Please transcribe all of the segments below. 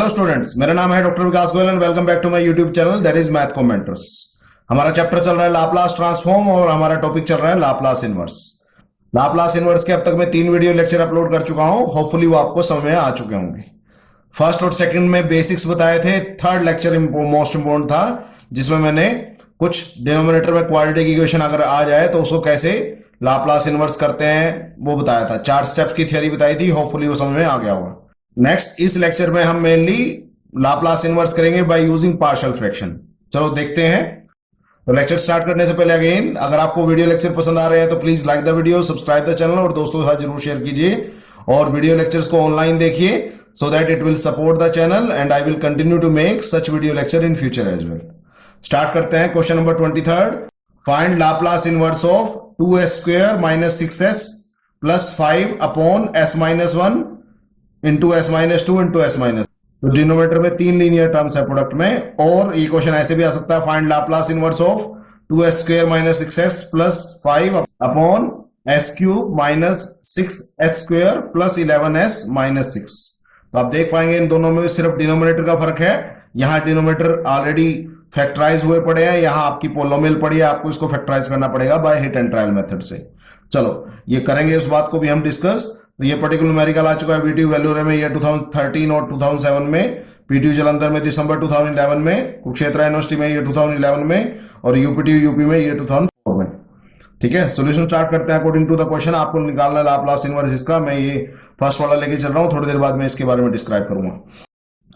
Hello students, मेरा नाम है doctor Vikas Goyal and welcome back to my YouTube channel that is math commentators. हमारा chapter चल रहा है लाप्लास ट्रांसफॉर्म और हमारा टॉपिक चल रहा है लाप्लास इनवर्स। लाप्लास इनवर्स के अब तक मैं 3 वीडियो लेक्चर अपलोड कर चुका हूं। होपफुली वो आपको समझ में आ चुके होंगे। फर्स्ट और सेकंड में बेसिक्स बताए थे। थर्ड लेक्चर मोस्ट इंपोर्टेंट था, जिसमें मैंने कुछ डिनोमिनेटर में क्वाड्रेटिक इक्वेशन अगर आ जाए तो उसको कैसे लाप्लास इनवर्स करते हैं वो बताया था। 4 स्टेप्स की थ्योरी बताई थी। होपफुली वो समझ में आ गया होगा। नेक्स्ट इस लेक्चर में हम मेनली लाप्लास इनवर्स करेंगे बाय यूजिंग पार्शियल फ्रैक्शन। चलो देखते हैं। तो लेक्चर स्टार्ट करने से पहले अगेन, अगर आपको वीडियो लेक्चर पसंद आ रहे हैं तो please like the video, subscribe the channel और दोस्तों के साथ जरूर शेयर कीजिए। और वीडियो लेक्चर्स को ऑनलाइन देखिए so that it will support the channel and I will continue to make such video lecture in future as well. Start करते हैं। Question number 23, find Laplace inverse of 2s² - 6s + 5 upon s-1 into s-2 into s-। तो denominator में 3 linear terms है product में। और ये question ऐसे भी आ सकता है, find Laplace inverse of 2s² - 6s + 5 upon s³ - 6s² + 11s - 6। तो आप देख पाएंगे इन दोनों में सिर्फ डिनोमिनेटर का फर्क है। यहां डिनोमिनेटर ऑलरेडी फैक्टराइज हुए पड़े हैं, यहां आपकी पोलोमियल पड़ी है, आपको इसको फैक्टराइज करना पड़ेगा by hit and trial method से। चलो ये करेंगे, उस बात को भी हम डिस्कस। तो ये पर्टिकुलर न्यूमेरिकल आ चुका है वीटीयू वेल्लोरे में, ये 2013 और 2007 में, पीटीयू जालंधर में दिसंबर 2011 में, कुरुक्षेत्र यूनिवर्सिटी में ये 2011 में और यूपीटीयू यूपी में ये 2004 में। ठीक है, सॉल्यूशन स्टार्ट करते हैं अकॉर्डिंग टू द क्वेश्चन। आपको निकालना है लाप्लास इनवर्स इसका। मैं ये फर्स्ट वाला लेके चल रहा हूं, थोड़ी देर बाद मैं इसके बारे में डिस्क्राइब करूंगा।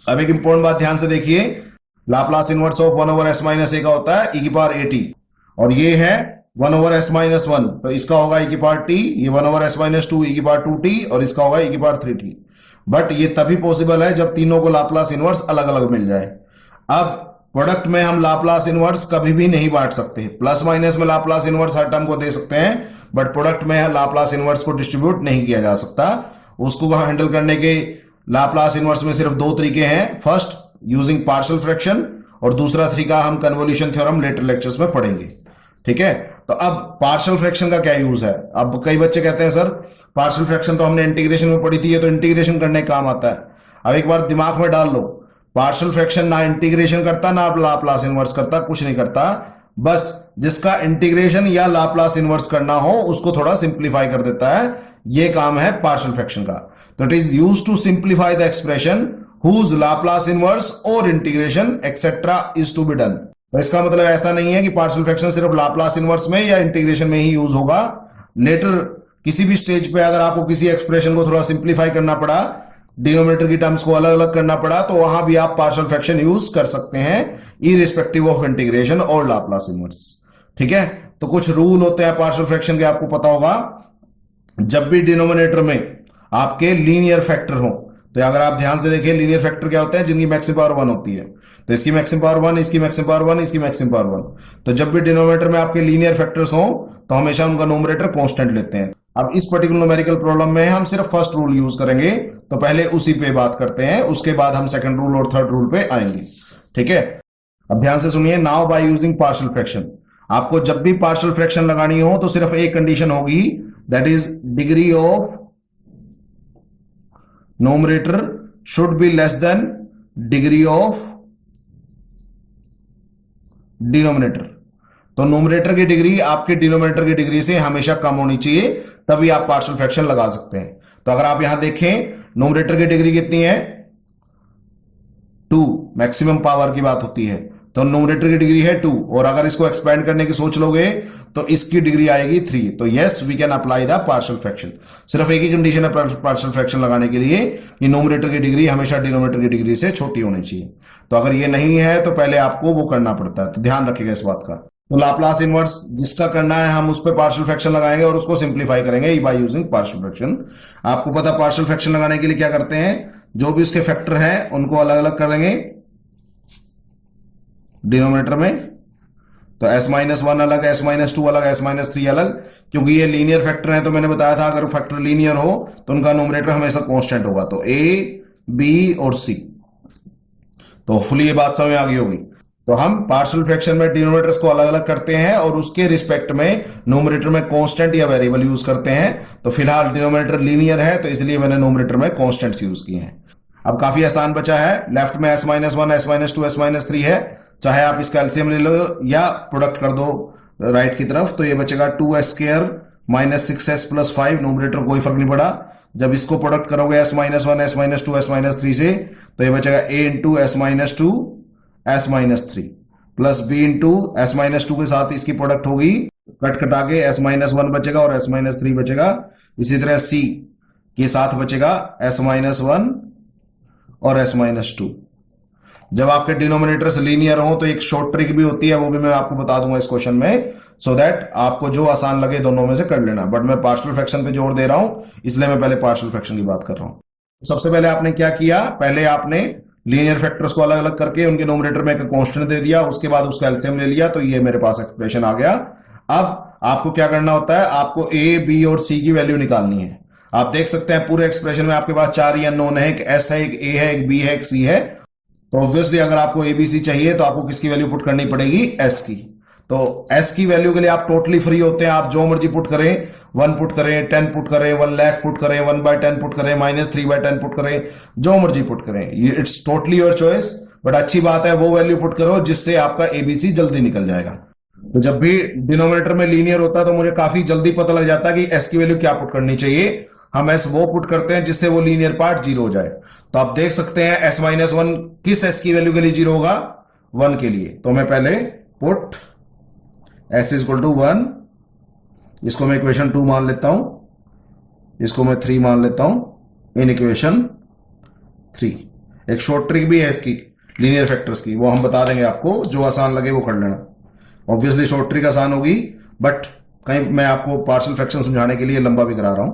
अब एक इंपॉर्टेंट बात ध्यान से देखिए, लाप्लास इनवर्स ऑफ 1/s-a का होता है e⁻at और ये है 1/s-1, तो इसका होगा e⁻t, ये 1/s-2 e⁻2t और इसका होगा e⁻3t। बट ये तभी पॉसिबल है जब तीनों को लाप्लास इनवर्स अलग अलग मिल जाए। अब प्रोडक्ट में हम लाप्लास इनवर्स कभी भी नहीं बांट सकते। प्लस माइनस में लाप्लास इनवर्स हर टर्म को दे सकते हैं, बट प्रोडक्ट में लाप्लास इनवर्स को डिस्ट्रीब्यूट नहीं किया जा सकता। उसको हैंडल करने के लाप्लास इनवर्स में सिर्फ 2 तरीके हैं। फर्स्ट यूजिंग पार्शियल फ्रैक्शन और दूसरा तरीका हम कन्वोल्यूशन थ्योरम लेटर लेक्चर्स में पढ़ेंगे। ठीक है, तो अब पार्शियल फ्रैक्शन का क्या यूज है। अब कई बच्चे कहते हैं सर पार्शियल फ्रैक्शन तो हमने इंटीग्रेशन में पढ़ी थी, ये तो इंटीग्रेशन करने काम आता है। अब एक बार दिमाग में डाल लो, पार्शियल फ्रैक्शन ना इंटीग्रेशन करता ना लाप्लास इनवर्स करता, कुछ नहीं करता। बस जिसका इंटीग्रेशन या लाप्लास इनवर्स करना हो उसको थोड़ा सिंप्लीफाई कर देता है। ये काम है पार्शियल फ्रैक्शन का। तो it is used to simplify the expression whose Laplace inverse और integration etcetera is to be done. तो इसका मतलब ऐसा नहीं है कि पार्शियल फ्रैक्शन सिर्फ लाप्लास इनवर्स में या इंटीग्रेशन में ही यूज होगा। लेटर किसी भी स्टेज पे अगर आपको किसी एक्सप्रेशन को थोड़ा सिंप्लीफाई करना पड़ा, डिनोमिनेटर की टर्म्स को अलग अलग करना पड़ा, तो वहां भी आप पार्शियल फ्रैक्शन यूज कर सकते हैं इररिस्पेक्टिव ऑफ इंटीग्रेशन और लाप्लास इनवर्स। ठीक है, तो कुछ रूल होते हैं पार्शियल फ्रैक्शन के, आपको पता होगा। जब भी डिनोमिनेटर में आपके लीनियर फैक्टर हो, तो अगर आप ध्यान से देखें लीनियर फैक्टर क्या होते हैं, जिनकी मैक्सिमम पावर 1 होती है। तो इसकी मैक्सिमम पावर 1, इसकी मैक्सिमम पावर 1, इसकी मैक्सिमम पावर 1। तो जब भी डिनोमिनेटर में आपके लीनियर फैक्टर्स हो तो हमेशा उनका न्यूमरेटर कांस्टेंट लेते हैं। अब इस पर्टिकुलर न्यूमेरिकल प्रॉब्लम में हम सिर्फ फर्स्ट रूल यूज करेंगे, तो पहले उसी पे बात करते हैं, उसके बाद हम सेकंड रूल और थर्ड रूल पे आएंगे। ठीक है, अब ध्यान से सुनिए। Now by using partial fraction, आपको जब भी पार्शियल फ्रैक्शन लगानी हो तो सिर्फ एक कंडीशन होगी, that is degree of numerator should be less than degree of denominator। तो न्यूमरेटर की डिग्री आपके डिनोमिनेटर की डिग्री से हमेशा कम होनी चाहिए, तभी आप पार्शियल फ्रैक्शन लगा सकते हैं। तो अगर आप यहां देखें, न्यूमरेटर की डिग्री कितनी है, 2, मैक्सिमम पावर की बात होती है, तो न्यूमरेटर की डिग्री है 2। और अगर इसको एक्सपेंड करने की सोच लोगे तो इसकी डिग्री आएगी 3। तो yes, we can apply the partial fraction. सिर्फ एक ही कंडीशन है पार्शियल फ्रैक्शन लगाने के लिए कि न्यूमरेटर की डिग्री हमेशा डिनोमिनेटर की डिग्री से छोटी होनी चाहिए। तो अगर ये नहीं है तो पहले आपको वो करना पड़ता है, तो ध्यान रखिएगा इस बात का। तो लाप्लास इनवर्स जिसका करना है हम उस पर पार्शियल फ्रैक्शन लगाएंगे और उसको सिंप्लीफाई करेंगे बाय यूजिंग पार्शियल फ्रैक्शन। आपको पता पार्शियल फ्रैक्शन लगाने के लिए क्या करते हैं, जो भी उसके फैक्टर हैं उनको अलग अलग करेंगे डिनोमिनेटर में। तो s-1 अलग, s-2 अलग, s-3 अलग, क्योंकि ये लीनियर फैक्टर है। तो मैंने बताया था अगर फैक्टर लीनियर हो तो उनका न्यूमरेटर हमेशा कांस्टेंट होगा, तो a, b और c। तो होपफुली ये बात समझ आ गई होगी। तो हम पार्शियल फ्रैक्शन में डिनोमिनेटर्स को अलग अलग करते हैं और उसके रिस्पेक्ट में न्यूमरेटर में कांस्टेंट या वेरिएबल यूज करते हैं। तो फिलहाल डिनोमिनेटर लीनियर है तो इसलिए मैंने न्यूमरेटर में कांस्टेंट्स यूज किए हैं। अब काफी आसान बचा है, लेफ्ट में s minus one, s minus to, s minus three है, चाहे आप इसका एलसीएम ले लो या प्रोडक्ट कर दो राइट की तरफ, तो ये बचेगा 2s square minus 6s plus 5, nominator कोई फर्क नहीं पड़ा। जब इसको प्रोडक्ट करोगे s minus one, s minus to, s minus three से, तो ये बचेगा a into s minus to, s minus three plus b into s minus to के साथ इसकी प्रोडक्ट होगी, कट कटा के s माइनस वन बचेगा और s माइनस थ्री बचेगा। इसी तरह c के साथ बचेगा s माइनस वन और s माइनस टू। जब आपके डिनोमिनेटर्स लीनियर हो तो एक शॉर्ट ट्रिक भी होती है, वो भी मैं आपको बता दूंगा इस क्वेश्चन में, सो दैट आपको जो आसान लगे दोनों में से कर लेना। बट मैं पार्शियल फ्रैक्शन पे जोर दे रहा हूं, इसलिए मैं पहले पार्शियल फ्रैक्शन की बात कर रहा हूं। सबसे पहले आपने क्या किया, पहले आपने लीनियर फैक्टर्स को अलग अलग करके उनके नोमिनेटर में एक कांस्टेंट दे दिया, उसके बाद उसका एलसीएम ले लिया, तो ये मेरे पास एक्सप्रेशन आ गया। अब आपको क्या करना होता है, आपको ए, बी और सी की वैल्यू निकालनी है। आप देख सकते हैं पूरे एक्सप्रेशन में आपके पास 4 ही अननोन है, एक एस है, एक ए है, एक बी है, एक सी है। तो ऑब्वियसली अगर आपको एबीसी चाहिए तो आपको किसकी वैल्यू पुट करनी पड़ेगी, एस की। तो एस की वैल्यू के लिए आप टोटली फ्री होते हैं, आप जो मर्जी पुट करें, 1 पुट करें, 10 पुट करें, 1 लाख पुट करें, 1/10 पुट करें, -3/10 पुट करें, जो मर्जी पुट करें, it's totally your choice. But अच्छी बात है वो वैल्यू पुट करो जिससे आपका एबीसी जल्दी निकल जाएगा। तो जब भी डिनोमिनेटर में लीनियर होता है तो मुझे काफी जल्दी पता लग जाता है कि एस की वैल्यू क्या पुट करनी चाहिए। हम एस वो पुट करते हैं जिससे वो लीनियर पार्ट जीरो हो जाए। तो आप देख सकते हैं एस माइनस वन किस एस की वैल्यू के लिए जीरो होगा, 1 के लिए। तो मैं पहले put s is equal to 1, इसको मैं इक्वेशन 2 मान लेता हूं, इसको मैं 3 मान लेता हूं इन इक्वेशन 3। एक शॉर्ट ट्रिक भी है इसकी लीनियर फैक्टर्स की, वो हम बता देंगे आपको, जो आसान लगे वो कर लेना। ऑब्वियसली शॉर्ट ट्रिक आसान होगी, बट कहीं मैं आपको पार्शियल फ्रैक्शन समझाने के लिए लंबा भी करा रहा हूं।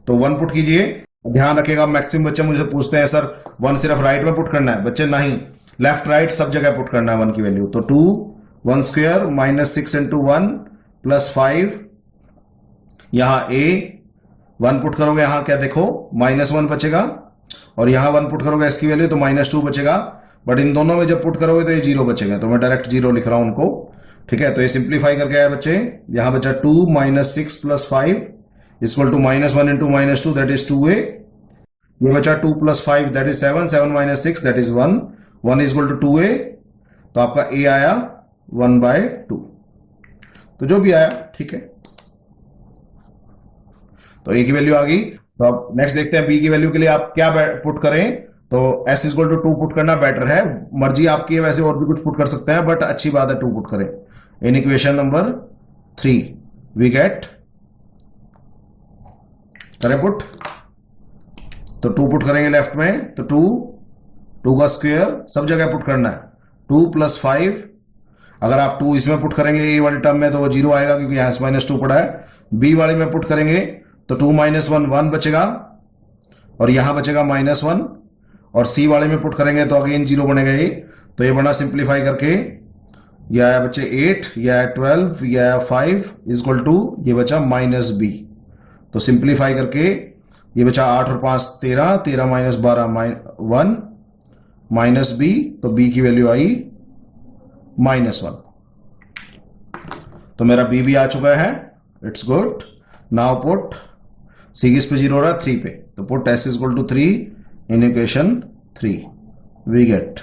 तो 1 पुट कीजिए, ध्यान रखिएगा मैक्सिमम बच्चे मुझे पूछते हैं सर 1 सिर्फ राइट में पुट करना है, बच्चे नहीं, लेफ्ट राइट सब जगह पुट करना है 1 की वैल्यू। तो 2 1 स्क्वायर माइनस 6 इंटू 1 प्लस 5, यहां ए 1 पुट करोगे, यहां क्या देखो -1 बचेगा, और यहां 1 पुट करोगे एस की वैल्यू तो -2 बचेगा। बट इन दोनों में जब पुट करोगे तो ये 0 बचेगा, तो मैं डायरेक्ट 0 लिख रहा हूं उनको, ठीक है। तो ये सिंप्लीफाई करके आया बच्चे, यहां बचा 2 - 6 + 5 equal to -1 into -2 that is 2a, ये बचा 2 + 5 that is 7, 7 - 6 that is 1, 1 equal to 2a, तो आपका a आया 1/2। तो जो भी आया ठीक है, तो a की वैल्यू आ गई। तो अब नेक्स्ट देखते हैं b की वैल्यू के लिए आप क्या पुट करें। तो s इक्वल टू 2 पुट करना बेटर है, मर्जी आपकी है, वैसे और भी कुछ पुट कर सकते हैं, बट अच्छी बात है 2 पुट करें। In equation number 3 we get, करें पुट, तो 2 पुट करेंगे लेफ्ट में, तो 2 का स्क्वायर सब जगह पुट करना है, 2 + 5, अगर आप 2 इसमें पुट करेंगे ए वाली टर्म में तो वो 0 आएगा क्योंकि यहां -2 पड़ा है। बी वाली में पुट करेंगे तो 2 - 1 1 बचेगा, और यहां बचेगा -1, और सी वाले में पुट करेंगे तो अगेन 0 बनेगा ये। तो ये बना सिंप्लीफाई करके, ये आया बच्चे 8, ये आया 12, ये आया 5 इक्वल टू, ये बचा -b। तो सिंप्लीफाई करके ये बचा 8 और 5 13, 13 - 12 1 -b, तो b की वैल्यू आई -1। तो मेरा b भी आ चुका है, it's good. Now put C किस पे 0 हो रहा है, 3 पे, तो put s equal to 3 in equation 3 we get.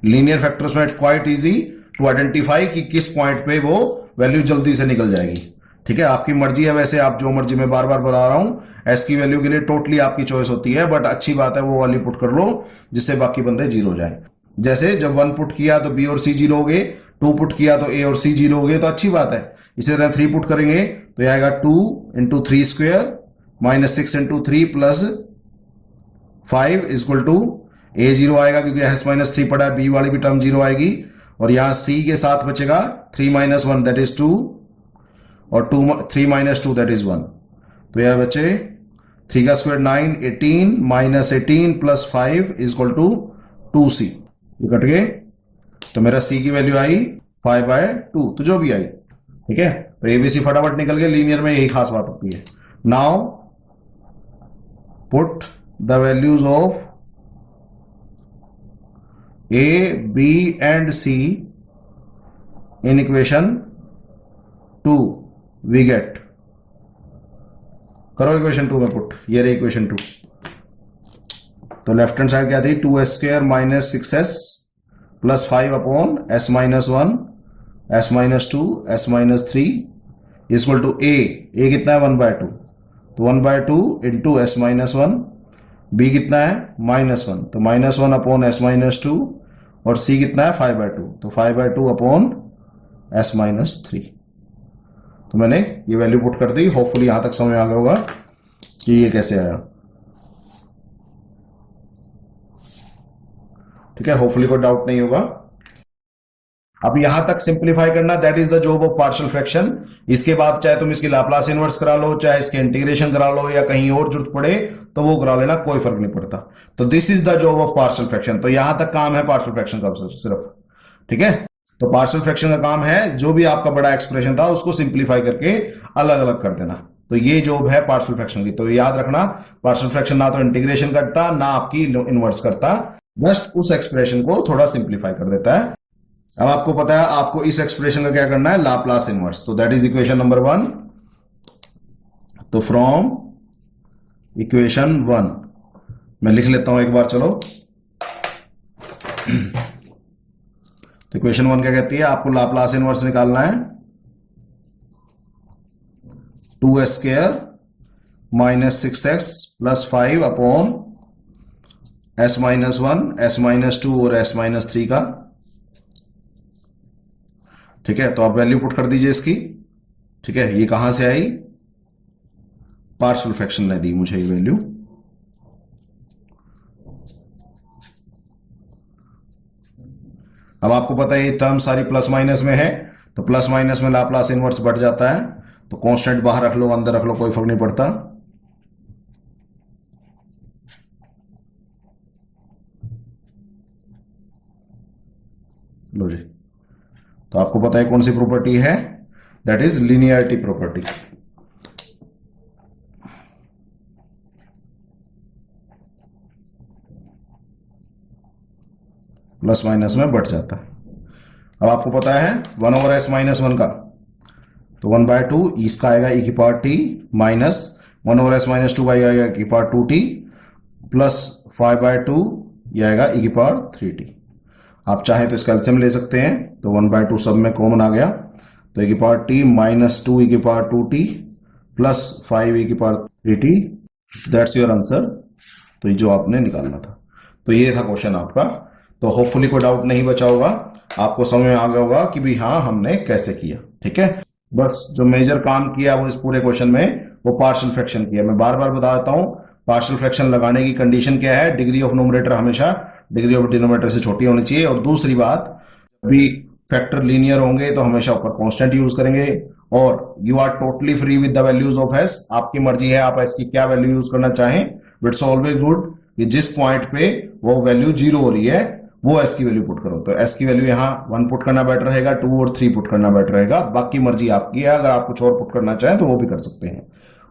Linear factors में it's quite easy to identify कि किस पॉइंट पे वो वैल्यू जल्दी से निकल जाएगी, ठीक है। आपकी मर्जी है, वैसे आप जो मर्जी, मैं बार बार बता रहा हूं एस की वैल्यू के लिए टोटली आपकी चॉइस होती है, बट अच्छी बात है वो वाली पुट कर लो जिससे बाकी बंदे 0 हो जाए। जैसे जब 1 पुट किया तो बी और सी 0 हो गए, 2 पुट किया तो ए और सी 0 हो गए, तो अच्छी बात है। इसी तरह 3 पुट करेंगे तो यह आएगा 2 × 3 स्क्वायर -6 × 3 + 5 इक्वल टू, ए 0 आएगा क्योंकि -, -3 पड़ा है, बी वाली भी टर्म 0 आएगी, और यहां सी के साथ बचेगा 3 - 1 दैट इज 2, और 3 - 2 दैट इज 1। तो यह बचे 3 का स्क्वायर 9, 18 -18 + 5 इक्वल टू 2c, ये कट गए, तो मेरा c की वैल्यू आई 5/2, तो जो भी आई, ठीक है। तो एबीसी फटाफट निकल गए, लीनियर में यही खास बात होती है। Now put the values of A, B and C in equation 2 we get, करो इक्वेशन 2 में पुट, ये रही इक्वेशन 2। तो लेफ्ट हैंड साइड क्या थी, 2s² minus 6s plus 5 upon s minus 1 s minus 2 s minus 3 equal to a कितना है 1/2, तो 1/2 इंटू s माइनस 1, b कितना है -1, तो -1 अपॉन s माइनस 2 और c कितना है 5/2, तो 5/2 अपॉन s माइनस 3। तो मैंने ये वैल्यू पुट कर दी। होपफुली यहां तक समझ आ गया होगा कि ये कैसे आया। ठीक है, होपफुली कोई डाउट नहीं होगा। अब यहां तक सिंप्लीफाई करना, that is the job of partial fraction. इसके बाद चाहे तुम इसकी लाप्लास इनवर्स करा लो, चाहे इसके इंटीग्रेशन करा लो, या कहीं और जरूरत पड़े तो वो करा लेना, कोई फर्क नहीं पड़ता। तो this is the job of partial fraction. तो यहां तक काम है पार्शियल फ्रैक्शन का सिर्फ। ठीक है, तो पार्शियल फ्रैक्शन का काम है जो भी आपका बड़ा एक्सप्रेशन था उसको सिंप्लीफाई करके अलग अलग कर देना। तो ये जॉब है पार्शियल फ्रैक्शन की। तो याद रखना, पार्शियल फ्रैक्शन ना तो इंटीग्रेशन करता ना आपकी इनवर्स करता, जस्ट उस एक्सप्रेशन को थोड़ा सिंप्लीफाई कर देता है। अब आपको पता है आपको इस एक्सप्रेशन का क्या करना है, लाप्लास इनवर्स। तो दैट इज इक्वेशन नंबर 1। तो फ्रॉम इक्वेशन 1 मैं लिख लेता हूं एक बार, चलो। तो इक्वेशन 1 क्या कहती है, आपको लाप्लास इनवर्स निकालना है 2s² minus 6s plus 5 upon s minus 1 s minus 2 और s माइनस 3 का। ठीक है, तो आप वैल्यू पुट कर दीजिए इसकी। ठीक है, ये कहां से आई, पार्शियल फ्रैक्शन ने दी मुझे ये वैल्यू। अब आपको पता है ये टर्म सारी प्लस माइनस में है, तो प्लस माइनस में लाप्लास इनवर्स बढ़ जाता है। तो कांस्टेंट बाहर रख लो अंदर रख लो, कोई फर्क नहीं पड़ता। लो जी, तो आपको पता है कौन सी प्रॉपर्टी है, that is linearity property. Plus minus में बढ़ जाता है। अब आपको पता है 1/s माइनस 1 का, तो 1/2 इसका आएगा e की power t minus 1/s minus 2 का आएगा e की पावर 2t प्लस 5/2 ये आएगा e की पावर 3t। आप चाहें तो इसका एलसीएम ले सकते हैं, तो 1/2 सब में कॉमन आ गया, तो e की पावर t माइनस 2 e की पावर 2t प्लस 5 e की power 3t, that's your answer. तो ये जो आपने निकालना था, तो ये था क्वेश्चन आपका। तो होपफुली कोई डाउट नहीं बचा होगा, आपको समझ में आ गया होगा कि भी हाँ हमने कैसे किया। ठीक है, बस जो मेजर काम किया वो इस पूरे क्वेश्चन में वो पार्शियल फ्रैक्शन किया। मैं बार बार बता देता हूं, पार्शियल फ्रैक्शन लगाने की कंडीशन क्या है, डिग्री ऑफ न्यूमरेटर हमेशा डिग्री ऑफ डिनोमिनेटर से छोटी होनी चाहिए। और दूसरी बात, भी फैक्टर लीनियर होंगे तो हमेशा ऊपर कांस्टेंट यूज करेंगे। और you are totally free with the values of s, आपकी मर्जी है आप एस की क्या वैल्यू यूज करना चाहें। इट्स ऑलवेज गुड कि जिस पॉइंट पे वो वैल्यू 0 हो रही है वो एस की वैल्यू पुट करो। तो एस की वैल्यू यहाँ 1 पुट करना बेटर रहेगा, 2 और 3 पुट करना बेटर रहेगा। बाकी मर्जी आपकी है, अगर आप कुछ और पुट करना चाहें तो वो भी कर सकते हैं।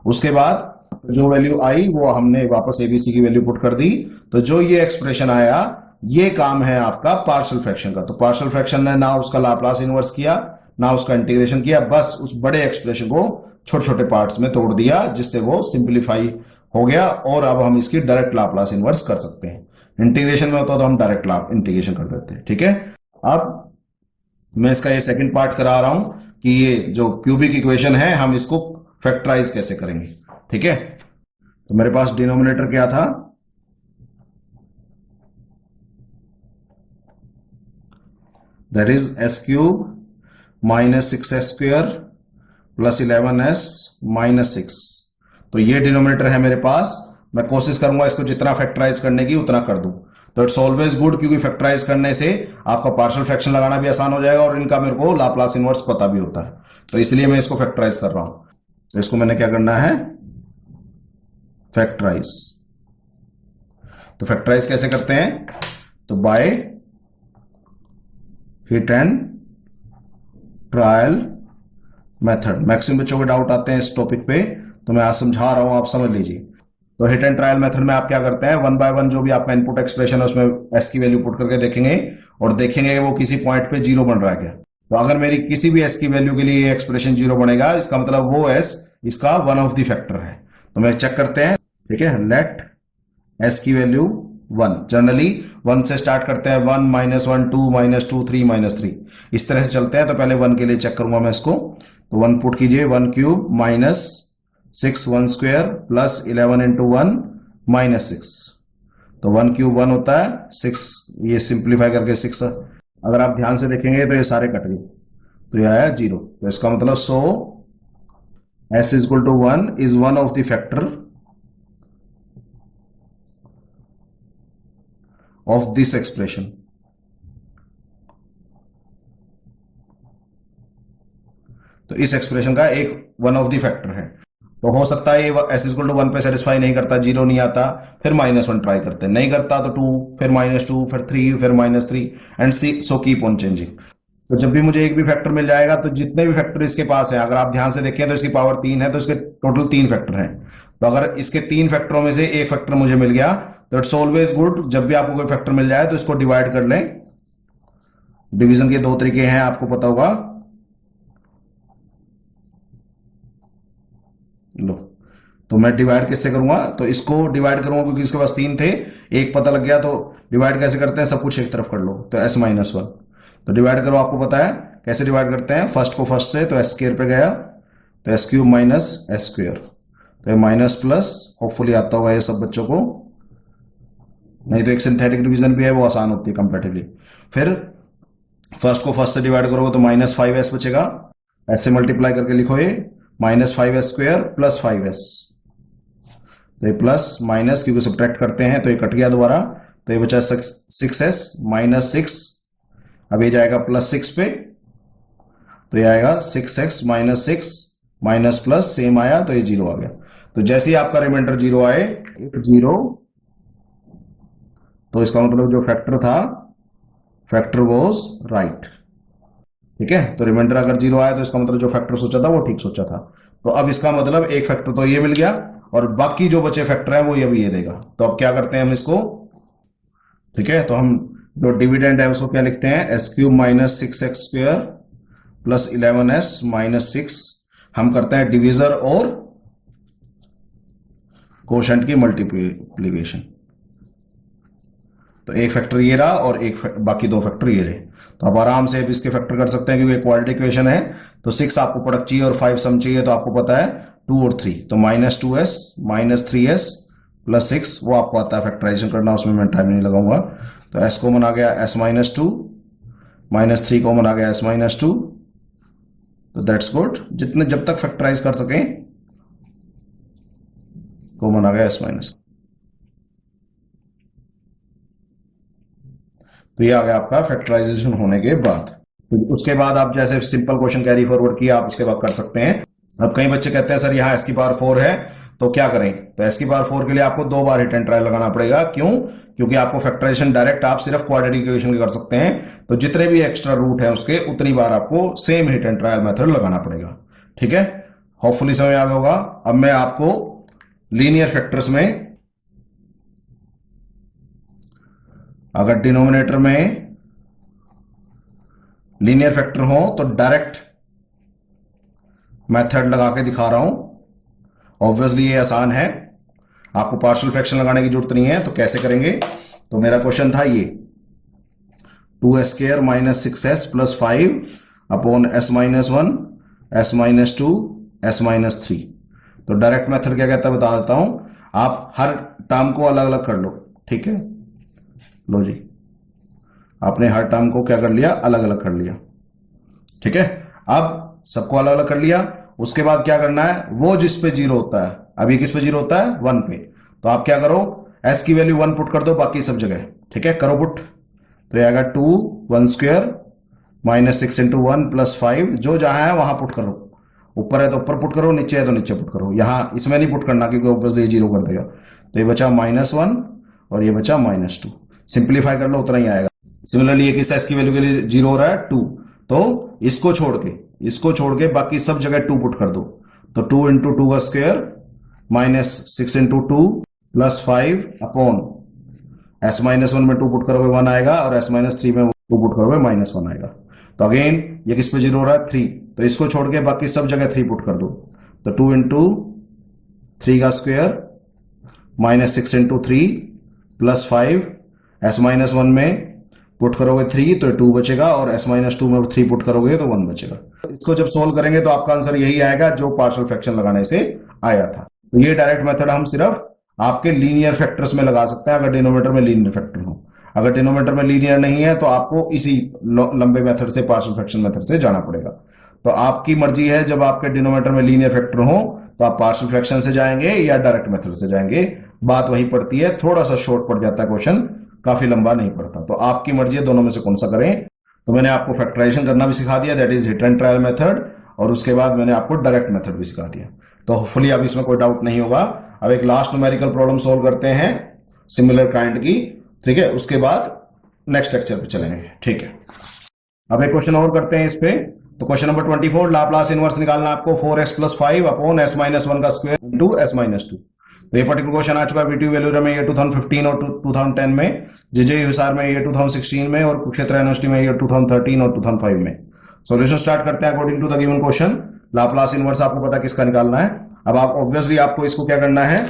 उसके बाद जो वैल्यू आई वो हमने वापस एबीसी की वैल्यू पुट कर दी। तो जो ये एक्सप्रेशन आया ये काम है आपका पार्शियल फ्रैक्शन का। तो पार्शियल फ्रैक्शन ने ना उसका लाप्लास इनवर्स किया ना उसका इंटीग्रेशन किया, बस उस बड़े एक्सप्रेशन को छोटे छोटे पार्ट्स में तोड़ दिया जिससे वो सिंप्लीफाई हो गया। और अब हम इसकी डायरेक्ट लाप्लास इनवर्स कर सकते हैं। इंटीग्रेशन में होता तो हम डायरेक्ट इंटीग्रेशन कर देते हैं। ठीक है, अब मैं इसका ये सेकंड पार्ट करा रहा हूं कि ये जो क्यूबिक इक्वेशन है हम इसको फैक्टराइज कैसे करेंगे। ठीक है, तो मेरे पास डिनोमिनेटर क्या था, that is S cube minus 6s² plus 11s minus 6। तो ये डिनोमिनेटर है मेरे पास। मैं कोशिश करूंगा इसको जितना फैक्टराइज करने की उतना कर दूं। तो इट्स ऑलवेज गुड, क्योंकि फैक्टराइज करने से आपका पार्शियल फ्रैक्शन लगाना भी आसान हो जाएगा और इनका मेरे को लाप्लास इनवर्स पता भी होता है। तो इसलिए मैं इसको फैक्टराइज कर रहा हूं। तो इसको मैंने क्या करना है, फैक्टराइज। तो फैक्टराइज कैसे करते हैं, तो by hit and trial method. Maximum बच्चों के डाउट आते हैं इस टॉपिक पे, तो मैं आज समझा रहा हूं, आप समझ लीजिए। तो हिट एंड ट्रायल मेथड में आप क्या करते हैं, 1 बाय 1 जो भी आपका इनपुट एक्सप्रेशन है उसमें एस की वैल्यू पुट करके देखेंगे और देखेंगे कि वो किसी पॉइंट पे 0 बन रहा है क्या। तो अगर मेरी किसी भी एस की वैल्यू के लिए ये एक्सप्रेशन 0 बनेगा, इसका मतलब वो एस इसका वन ऑफ द फैक्टर है। तो मैं चेक करते हैं। ठीक है, लेट एस की वैल्यू वन। जनरली वन से स्टार्ट करते हैं, one minus one, two minus two, three minus three, इस तरह से चलते हैं। तो पहले वन के लिए चेक करूंगा मैं इसको। तो वन पुट कीजिए, one cube minus six one square plus 11 into one minus six. तो वन क्यूब वन होता है, सिक्स ये सिंप्लीफाई करके सिक्स, अगर आप ध्यान से देखेंगे तो ये सारे कट गए, तो ये आया जीरो। तो इसका मतलब so s is equal to one is one of the factor of this expression. तो इस एक्सप्रेशन का एक वन ऑफ द फैक्टर है। तो हो सकता है ये s इक्वल टू वन पे सेटिस्फाई नहीं करता, जीरो नहीं आता, फिर माइनस वन ट्राई करते हैं, नहीं करता तो टू, फिर माइनस टू, फिर थ्री, फिर minus three and so keep on changing. तो जब भी मुझे एक भी फैक्टर मिल जाएगा, तो जितने भी फैक्टर इसके पास है, अगर आप ध्यान से देखें तो इसकी पावर तीन है, तो इसके टोटल तीन फैक्टर हैं। तो अगर इसके तीन फैक्टरों में से एक फैक्टर मुझे मिल गया तो इट्स ऑलवेज गुड, जब भी आपको कोई फैक्टर मिल जाए तो इसको डिवाइड कर लें। डिवीजन के दो तरीके हैं, आपको पता होगा। लो, तो मैं डिवाइड किससे करूंगा? तो इसको डिवाइड करूंगा क्योंकि इसके पास तीन थे, एक पता लग गया। तो डिवाइड कैसे करते हैं? सब कुछ एक तरफ कर लो, तो s माइनस वन। तो डिवाइड करो, आपको पता है कैसे डिवाइड करते हैं। फर्स्ट को फर्स्ट से, तो एस स्क्वायर पे गया, तो S cube minus S square, तो ये माइनस प्लस, होपफुली आता होगा ये सब बच्चों को, नहीं तो एक सिंथेटिक डिवीजन भी है, वो आसान होती है कंपैरेटिवली। फिर फर्स्ट को फर्स्ट से डिवाइड करोगे तो माइनस फाइव एस बचेगा, ऐसे मल्टीप्लाई करके लिखो ये minus five S square plus five S, तो ये प्लस माइनस क्योंकि सब्ट्रैक्ट करते हैं तो ये कट गया दोबारा, तो ये बचा सिक्स एस माइनस सिक्स, अब ये जाएगा प्लस सिक्स पे, तो ये आएगा six x minus six minus plus same आया, तो ये जीरो आ गया। तो जैसे ही आपका रिमाइंडर जीरो आए, जीरो, तो इसका मतलब जो फैक्टर था, फैक्टर वॉज राइट। ठीक है, तो रिमाइंडर अगर जीरो आया तो इसका मतलब जो फैक्टर सोचा था वो ठीक सोचा था। तो अब इसका मतलब एक फैक्टर तो ये मिल गया और बाकी जो बचे फैक्टर है वो ये देगा। तो अब क्या करते हैं हम इसको, ठीक है, तो हम जो डिविडेंड है उसको क्या लिखते हैं, S cube minus six x square plus 11s minus six. हम करते हैं डिविजर और कोशेंट की मल्टीप्लीकेशन। तो एक फैक्टर ये रहा और बाकी दो फैक्टर ये रहे। तो आप आराम से इसके फैक्टर कर सकते हैं क्योंकि क्वाड्रेटिक इक्वेशन है। तो 6 आपको प्रोडक्ट चाहिए और 5 सम चाहिए, तो आपको पता है 2 और 3, तो minus 2s minus 3s plus 6, वो आपको आता है फैक्टराइजेशन करना, उसमें मैं टाइम नहीं लगाऊंगा। तो s कॉमन आ गया s minus two, minus 3 common आ गया s माइनस टू, तो दैट्स गुड। जितने जब तक फैक्टराइज कर सकें, कॉमन आ गया s माइनस। तो ये आ गया आपका फैक्टराइजेशन होने के बाद। तो उसके बाद आप जैसे सिंपल क्वेश्चन कैरी फॉरवर्ड किया, आप उसके बाद कर सकते हैं। अब कई बच्चे कहते हैं सर यहाँ एस की पावर 4 है तो क्या करें? तो एस की पावर 4 के लिए आपको 2 बार हिट एंड ट्रायल लगाना पड़ेगा। क्यों? क्योंकि आपको फैक्टराइजेशन डायरेक्ट आप सिर्फ क्वाड्रेटिक इक्वेशन की कर सकते हैं, तो जितने भी एक्स्ट्रा रूट है उसके उतनी बार आपको same hit and trial method लगाना पड़ेगा। ठीक है, होपफुली समझ आ गया होगा। अब मैं आपको लीनियर फैक्टर्स में, अगर डिनोमिनेटर में लीनियर फैक्टर हो तो डायरेक्ट मेथड लगा के दिखा रहा हूं। ऑब्वियसली ये आसान है, आपको पार्शियल फ्रैक्शन लगाने की जरूरत नहीं है। तो कैसे करेंगे? तो मेरा क्वेश्चन था ये 2s square minus 6s plus 5 upon s minus 1 s minus 2 s minus 3। तो डायरेक्ट मेथड क्या कहता है बता देता हूं, आप हर टर्म को अलग अलग कर लो। ठीक है, लो जी, आपने हर टर्म को क्या कर लिया, अलग अलग कर लिया। ठीक है, अब सबको अलग अलग कर लिया, उसके बाद क्या करना है, वो जिस पे जीरो होता है, अभी किस पे जीरो होता है, 1 पे, तो आप क्या करो, s की वैल्यू 1 पुट कर दो बाकी सब जगह। ठीक है, करो पुट, तो ये आएगा 2 1 स्क्वायर माइनस 6 इंटू 1 प्लस 5, जो जहां है वहां पुट करो, ऊपर है तो ऊपर पुट करो, नीचे है तो नीचे पुट करो। यहां इसमें नहीं पुट करना क्योंकि ऑब्वियसली ये जीरो कर देगा। तो ये बचा -1 और ये बचा -2, सिंप्लीफाई कर लो उतना ही आएगा। सिमिलरली ये किस s की वैल्यू के लिए जीरो हो रहा है, 2, तो इसको छोड़ के बाकी सब जगह 2 पुट कर दो। तो 2 इंटू 2 का square minus 6 into 2 plus 5 upon s minus 1 में 2 पुट करोगे 1 आएगा और s माइनस 3 में 2 पुट करोगे -1 आएगा। तो अगेन ये किस पे जीरो हो रहा है, 3, तो इसको छोड़ के बाकी सब जगह 3 पुट कर दो। तो 2 इंटू 3 का square minus 6 into 3 plus 5, S minus 1 में पुट करोगे 3 तो 2 बचेगा, और एस माइनस 2 में 3 पुट करोगे तो 1 बचेगा। इसको जब सोल्व करेंगे तो आपका आंसर यही आएगा जो पार्शियल फ्रैक्शन लगाने से आया था। तो ये डायरेक्ट मेथड हम सिर्फ आपके लीनियर फैक्टर्स में लगा सकते हैं अगर डिनोमिनेटर में लीनियर फैक्टर हो। अगर डिनोमिनेटर में लीनियर नहीं है तो आपको इसी लंबे मेथड से, पार्शियल फ्रैक्शन मेथड से जाना पड़ेगा। तो आपकी मर्जी है, जब आपके डिनोमिनेटर में लीनियर फैक्टर हो तो आप पार्शियल फ्रैक्शन से जाएंगे या डायरेक्ट मेथड से जाएंगे, बात वही पड़ती है। थोड़ा सा शॉर्ट पड़ जाता है क्वेश्चन, काफी लंबा नहीं पड़ता। तो आपकी मर्जी है दोनों में से कौन सा करें। तो मैंने आपको फैक्टराइजेशन करना भी सिखा दिया, that is hit and trial method, और उसके बाद मैंने आपको डायरेक्ट मेथड भी सिखा दिया। तो होपफुली अब इसमें कोई डाउट नहीं होगा। अब एक लास्ट न्यूमेरिकल प्रॉब्लम सॉल्व करते हैं सिमिलर काइंड की, ठीक है, उसके बाद नेक्स्ट लेक्चर पे चलेंगे, ठीक है। अब एक क्वेश्चन और करते हैं इस पे। तो क्वेश्चन नंबर 24, लाप्लास इनवर्स निकालना आपको 4x + 5 अपॉन s - 1 का स्क्वायर इंटू s - 2। तो ये पर्टिकुलर क्वेश्चन आ चुका है वीटीयू वैल्यूरम में, ये 2015 और 2010 में, जेजे हिसार में ये 2016 में, और कुरुक्षेत्र यूनिवर्सिटी में ये 2013 और 2005 में। सॉल्यूशन स्टार्ट करते हैं according to the given question. Laplace inverse आपको पता किसका निकालना है। अब आप ऑब्वियसली आपको इसको क्या करना है,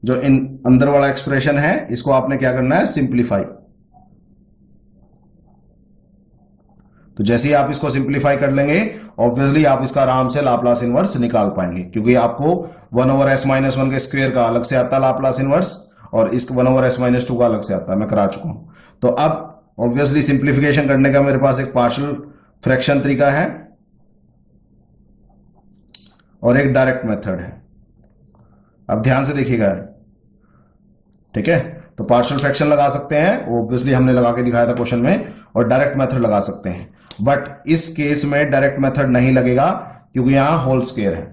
जो इन अंदर वाला एक्सप्रेशन है इसको आपने क्या करना है, सिंप्लीफाई। तो जैसे ही आप इसको सिंप्लीफाई कर लेंगे ऑब्वियसली आप इसका आराम से लाप्लास इनवर्स निकाल पाएंगे, क्योंकि आपको 1/s - 1 के स्क्वायर का अलग से आता है लाप्लास इनवर्स, और इस 1/s - 2 का अलग से आता है, मैं करा चुका हूं। तो अब ऑब्वियसली सिंप्लीफिकेशन करने का मेरे पास एक पार्शियल फ्रैक्शन तरीका है और एक डायरेक्ट मेथड है। अब ध्यान से देखिएगा, ठीक है। तो पार्शियल फ्रैक्शन लगा सकते हैं, ऑब्वियसली हमने लगा के दिखाया था क्वेश्चन में, और डायरेक्ट मेथड लगा सकते हैं। बट इस केस में डायरेक्ट मेथड नहीं लगेगा क्योंकि यहां होल स्क्वायर है।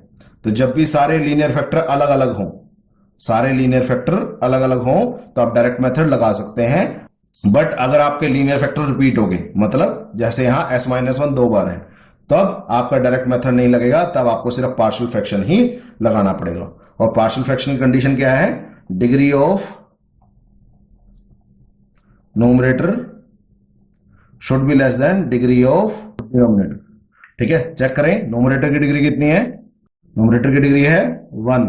तो जब भी सारे लीनियर फैक्टर अलग अलग हों, सारे लीनियर फैक्टर अलग अलग हों, तो आप डायरेक्ट मेथड लगा सकते हैं। बट अगर आपके लीनियर फैक्टर रिपीट हो गए, मतलब जैसे यहां s - 1 2 बार है, तब आपका डायरेक्ट मेथड नहीं लगेगा, तब आपको सिर्फ पार्शियल फ्रैक्शन ही लगाना पड़ेगा। और पार्शियल फ्रैक्शन की कंडीशन क्या है, degree of numerator should be less than degree of denominator. ठीक है, चेक करें न्यूमरेटर की डिग्री कितनी है। न्यूमरेटर की डिग्री है 1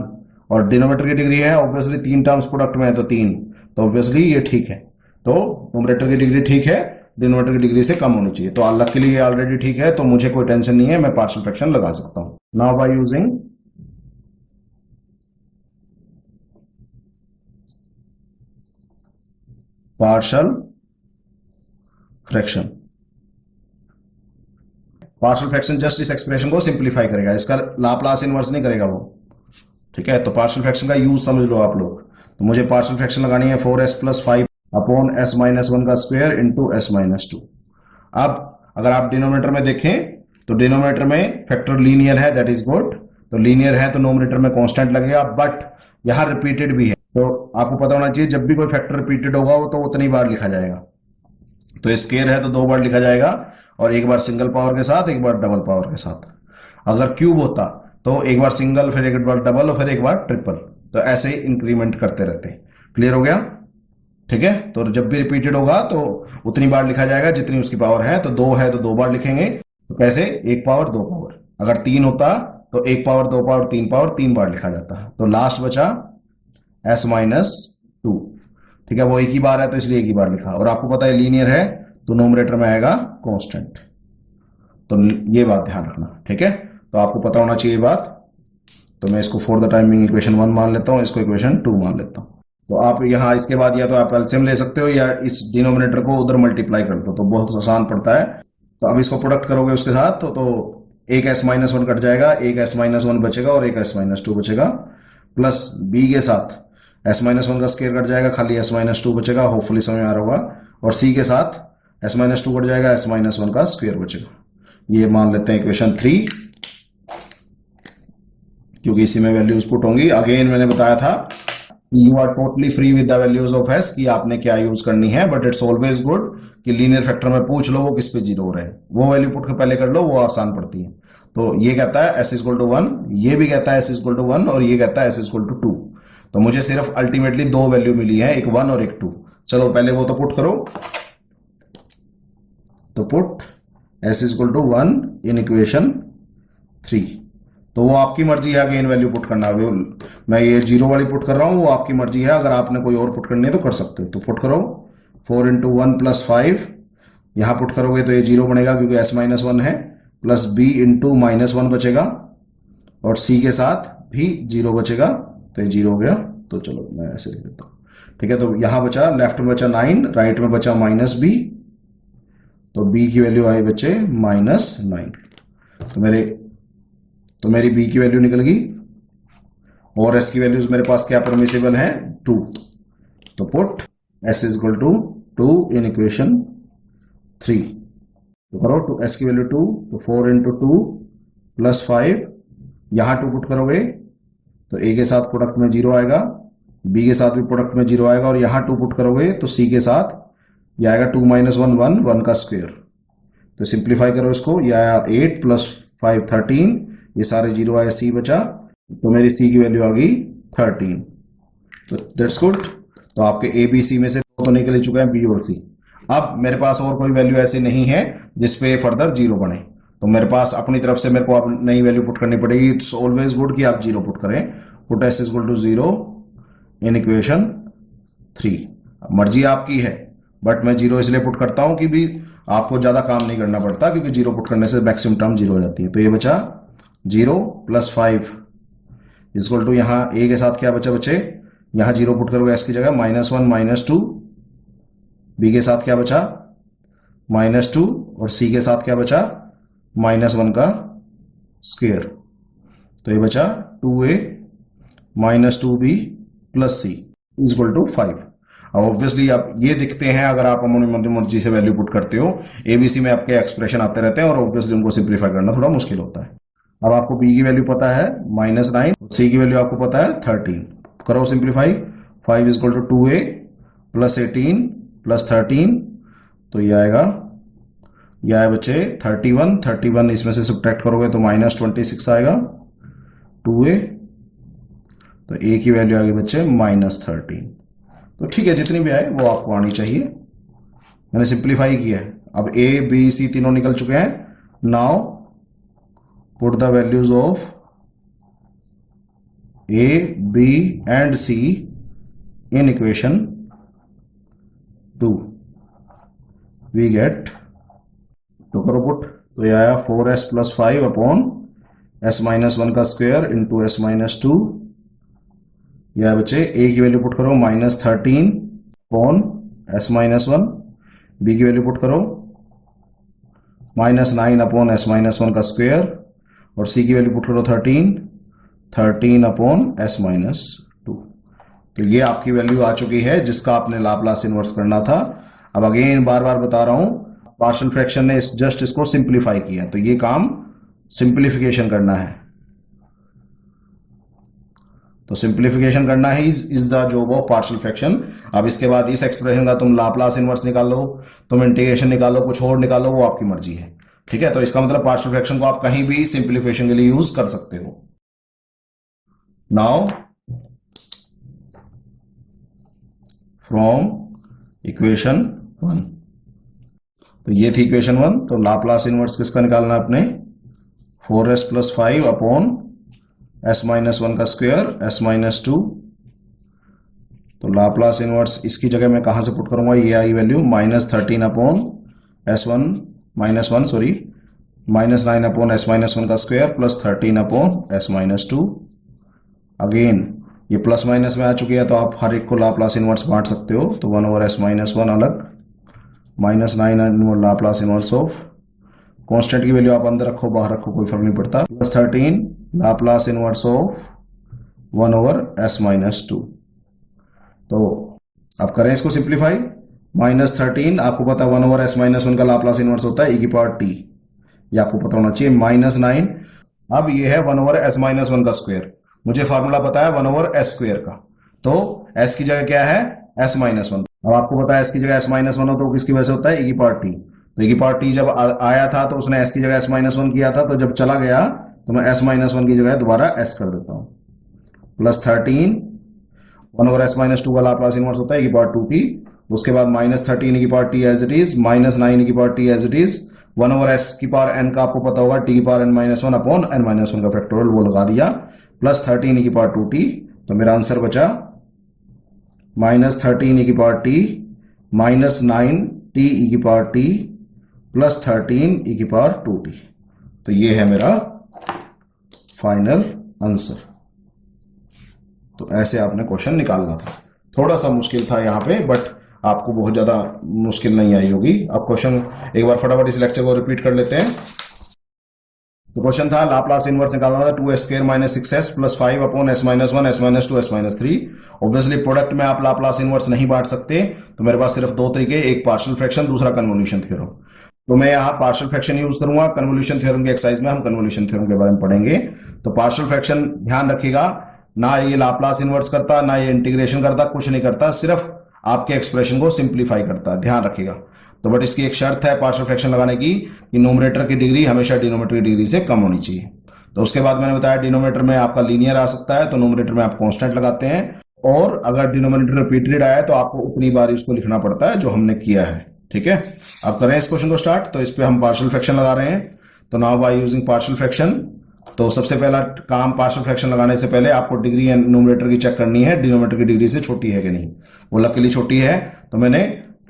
और डिनोमिनेटर की डिग्री है ऑब्वियसली 3 टर्म्स प्रोडक्ट में है तो 3, तो ऑब्वियसली ये ठीक है। तो न्यूमरेटर की डिग्री ठीक है, डिनोमिनेटर की डिग्री से कम होनी चाहिए। तो लकीली ये ऑलरेडी ठीक है, तो मुझे कोई टेंशन नहीं है, मैं पार्शियल फ्रैक्शन लगा सकता हूं। Now by using partial fraction, partial fraction just इस एक्सप्रेशन को सिंप्लीफाई करेगा, इसका लाप्लास इनवर्स नहीं करेगा वो। ठीक है, तो पार्शियल फ्रैक्शन का यूज समझ लो आप लोग। तो मुझे पार्शियल फ्रैक्शन लगानी है 4s + 5 अपॉन s - 1 का स्क्वायर इंटू s - 2। अब अगर आप डिनोमिनेटर में देखें तो डिनोमिनेटर में फैक्टर लीनियर है, दैट इज गुड। तो लीनियर है तो नोमिनेटर में कांस्टेंट लगेगा, बट यहां रिपीटेड भी है। तो आपको पता होना चाहिए जब भी कोई फैक्टर रिपीटेड होगा वो तो उतनी बार लिखा जाएगा। तो स्क्वायर है तो 2 बार लिखा जाएगा, और एक बार सिंगल पावर के साथ, एक बार डबल पावर के साथ। अगर क्यूब होता तो एक बार सिंगल, फिर एक बार डबल और फिर एक बार ट्रिपल, तो ऐसे ही इंक्रीमेंट करते रहते। क्लियर हो गया? ठीक है, तो जब भी रिपीटेड होगा तो उतनी बार लिखा जाएगा जितनी उसकी पावर है। तो 2 है तो 2 बार लिखेंगे। तो कैसे, 1 पावर 2 पावर। अगर 3 होता तो 1 पावर 2 पावर 3 पावर 3 बार लिखा जाता। तो लास्ट बचा s - 2। ठीक है, वो एक ही बार है तो इसलिए एक ही बार लिखा, और आपको पता है लीनियर है तो नोमिनेटर में आएगा कांस्टेंट। तो ये बात ध्यान रखना, ठीक है। तो आपको पता होना चाहिए बात। तो मैं इसको फॉर द टाइमिंग इक्वेशन 1 मान लेता हूं, इसको इक्वेशन 2 मान लेता हूं। तो आप यहाँ इसके बाद या तो आप एलसीएम ले सकते हो या इस डिनोमिनेटर को उधर मल्टीप्लाई कर दो, तो बहुत आसान पड़ता है। तो अब इसको प्रोडक्ट करोगे उसके साथ तो एक s - 1 कट जाएगा, एक s - 1 बचेगा और एक s - 2 बचेगा, प्लस b के साथ s - 1 का स्क्वायर कट जाएगा, खाली s - 2 बचेगा। होपफुली समझ में आ रहा होगा। और c के साथ s - 2 कट जाएगा, s - 1 का स्क्वायर बचेगा। ये मान लेते हैं इक्वेशन 3, क्योंकि इसी में वैल्यूज पुट होंगी। अगेन मैंने बताया था you are totally free with the values of s कि आपने क्या यूज करनी है, बट इट्स ऑलवेज गुड कि लीनियर फैक्टर में पूछ लो वो किस पे 0 हो रहे हैं, वो वैल्यू पुट के पहले कर लो, वो आसान पड़ती है। तो ये कहता है s = 1, ये भी कहता है s = 1 और ये कहता है s = 2। तो मुझे सिर्फ अल्टीमेटली 2 वैल्यू मिली है, एक 1 और एक 2। चलो पहले वो तो पुट करो। तो पुट s = 1 इन इक्वेशन 3। तो वो आपकी मर्जी है अगेन वैल्यू पुट करना। वो मैं ये 0 वाली पुट कर रहा हूँ, वो आपकी मर्जी है। अगर आपने कोई और पुट करनी है तो कर सकते हो। तो पुट करो 4 इंटू 1 प्लस 5, यहाँ पुट करोगे तो ये 0 बनेगा क्योंकि s-1 है, प्लस b इंटू -1 बचेगा और c के साथ भी 0 बचेगा, तो ये 0 हो गया। तो चलो मैं ऐसे लिख देता हूँ, ठीक है। तो यहाँ बचा, लेफ्ट में बचा 9, राइट में बचा -b, तो b की वैल्यू आई बच्चे -9। तो मेरी b की वैल्यू निकल गई और s की वैल्यूज मेरे पास क्या परमिसिबल है, 2। तो put s is equal to 2 in equation 3। तो करो तो s की वैल्यू 2, तो 4 इंटू 2 प्लस 5, यहां 2 पुट करोगे तो a के साथ प्रोडक्ट में 0 आएगा, b के साथ भी प्रोडक्ट में 0 आएगा, और यहां 2 पुट करोगे तो c के साथ यह आएगा 2 - 1 1 1 का स्क्वायर। तो सिंप्लीफाई करो इसको, यह आया 8 प्लस 5 13, ये सारे 0 आए, c बचा, तो मेरी c की वैल्यू आ गई 13। तो दैट्स गुड। तो आपके a b c में से 2 तो निकल चुका है, b और c। अब मेरे पास और कोई वैल्यू ऐसी नहीं है जिसपे फर्दर 0 बने, तो मेरे पास अपनी तरफ से मेरे को अब नई वैल्यू पुट करनी पड़ेगी। इट्स ऑलवेज गुड कि आप 0 पुट करें। Put s equal to 0 in equation 3। मर्जी आपकी है, बट मैं 0 इसलिए पुट करता हूं कि भी आपको ज्यादा काम नहीं करना पड़ता, क्योंकि 0 पुट करने से मैक्सिमम टर्म 0 हो जाती है। तो ये बचा 0 प्लस 5 इक्वल टू, यहाँ a के साथ क्या बचा बच्चे, यहाँ 0 पुट करोगे s की जगह -1 -2, b के साथ क्या बचा -2, और c के साथ क्या बचा -1 का स्क्वायर। तो ये बचा 2a -2b plus c equal to 5। अब ऑब्वियसली आप ये दिखते हैं, अगर आप अपनी मर्जी से वैल्यू पुट करते हो, एबीसी में आपके एक्सप्रेशन आते रहते हैं और ऑब्वियसली उनको सिंप्लीफाई करना थोड़ा मुश्किल होता है। अब आपको b की वैल्यू पता है -9, c की वैल्यू आपको पता है 13। करो simplify, 5 equal to 2a plus 18 plus 13, तो ये आएगा, यह आया बच्चे 31 इसमें से सब्ट्रैक्ट करोगे तो -26 आएगा 2a, तो a की वैल्यू आ गई बच्चे -13। तो ठीक है, जितनी भी आए वो आपको आनी चाहिए, मैंने सिंप्लीफाई किया है। अब a b c तीनों निकल चुके हैं। Now put the values of a b and c in equation 2, we get, तो करो पुट, तो ये आया 4s प्लस 5 अपॉन s-1 का स्क्वायर इंटू s-2। यह बच्चे a की वैल्यू पुट करो -13 अपॉन s-1, b की वैल्यू पुट करो -9 अपॉन s-1 का स्क्वायर, और c की वैल्यू पुट करो 13 अपॉन s-2। तो ये आपकी वैल्यू आ चुकी है जिसका आपने लाप्लास इनवर्स करना था। अब अगेन बार बार बता रहा हूं, पार्शियल फ्रैक्शन ने जस्ट इसको सिंप्लीफाई किया, तो ये काम सिंप्लीफिकेशन करना है। तो सिंप्लीफिकेशन करना he is the job of partial fraction. अब इसके बाद इस एक्सप्रेशन का तुम लाप्लास इनवर्स निकालो, तुम इंटीग्रेशन निकालो, कुछ और निकालो, वो आपकी मर्जी है, ठीक है। तो इसका मतलब पार्शियल फ्रैक्शन को आप कहीं भी सिंप्लीफिकेशन के लिए यूज कर सकते हो। नाउ फ्रॉम इक्वेशन 1, तो ये थी इक्वेशन 1। तो लाप्लास इनवर्स किसका निकालना है अपने, 4s प्लस 5 अपॉन s-1 का स्क्वायर s-2। तो लाप्लास इनवर्स इसकी जगह मैं कहां से पुट करूंगा, ये I value -13 upon -9 upon s-1 का square plus 13 upon s-2। Again ये प्लस माइनस में आ चुकी है, तो आप हर एक को लाप्लास इनवर्स बांट सकते हो। तो 1 ओवर s-1 अलग, -9 लाप्लास इनवर्स ऑफ, कांस्टेंट की वैल्यू आप अंदर रखो बाहर रखो कोई फर्क नहीं पड़ता, plus 13 Laplace inverse of 1 over s-2। तो अब करें इसको सिंप्लीफाई, -13 आपको पता है 1 ओवर s-1 का लाप्लास इनवर्स होता है e⁻t, ये आपको पता होना चाहिए। -9, अब ये है 1 ओवर s-1 का स्क्वायर, मुझे फार्मूला पता है 1 ओवर s स्क्वायर का, तो s की जगह क्या है s-1। अब आपको पता है s की जगह s-1 हो तो किसकी वजह से होता है e⁻t। तो e⁻t जब आया था तो उसने s की जगह s-1 किया था, तो जब चला गया तो मैं s-1 की जगह दोबारा s कर देता हूं, प्लस 13 1 ओवर s-2 का लाप्लास इनवर्स होता है e⁻2t, उसके बाद -13 e⁻t as it is, -9 e⁻t as it is, 1 over s की पावर एन का आपको पता होगा टी की power n minus one upon n minus one का फैक्टोरियल वो लगा दिया, प्लस 13 ई की पावर 2t, तो मेरा आंसर बचा माइनस 13 ई की power T minus 9 T E की पावर टी प्लस 13 ई की पावर 2t। तो ये है मेरा फाइनल आंसर। तो ऐसे आपने क्वेश्चन निकालना था। थोड़ा सा मुश्किल था यहाँ पे, बट आपको बहुत ज्यादा मुश्किल नहीं आई होगी। अब क्वेश्चन एक बार फटाफट इस लेक्चर को रिपीट कर लेते हैं। तो क्वेश्चन था लाप्लास इनवर्स निकालना था 2s² minus 6s plus 5 upon s minus 1 s minus 2 s minus 3। Obviously product में आप लाप्लास इनवर्स नहीं बांट सकते, तो मेरे पास सिर्फ दो तरीके, एक पार्शियल फ्रैक्शन, दूसरा कन्वोल्यूशन थ्योरम। तो मैं यहाँ पार्शियल फ्रैक्शन यूज करूंगा। कन्वोल्यूशन थ्योरम की एक्सरसाइज में हम कन्वोल्यूशन थ्योरम के बारे में पढ़ेंगे। तो पार्शियल फ्रैक्शन ध्यान रखिएगा, ना ये लाप्लास इनवर्स करता, ना ये इंटीग्रेशन करता, कुछ नहीं करता, सिर्फ आपके एक्सप्रेशन को सिंप्लीफाई करता है, ध्यान रखिएगा। तो बट इसकी एक शर्त है पार्शियल फ्रैक्शन लगाने की कि नोमरेटर की डिग्री हमेशा डिनोमिनेटर की डिग्री से कम होनी चाहिए। तो उसके बाद मैंने बताया डिनोमिनेटर में आपका लीनियर आ सकता है, तो नोमरेटर में आप कांस्टेंट लगाते हैं, और अगर डिनोमिनेटर रिपीटेड आया तो आपको उतनी बार उसको लिखना पड़ता है जो हमने किया है। ठीक है, अब करें इस क्वेश्चन को स्टार्ट। तो इस पे हम पार्शियल फ्रैक्शन लगा रहे हैं। तो now by using partial fraction, तो सबसे पहला काम पार्शियल फ्रैक्शन लगाने से पहले आपको डिग्री नोमरेटर की चेक करनी है, डिनोमिनेटर की डिग्री से छोटी है कि नहीं। वो लकीली छोटी है, तो मैंने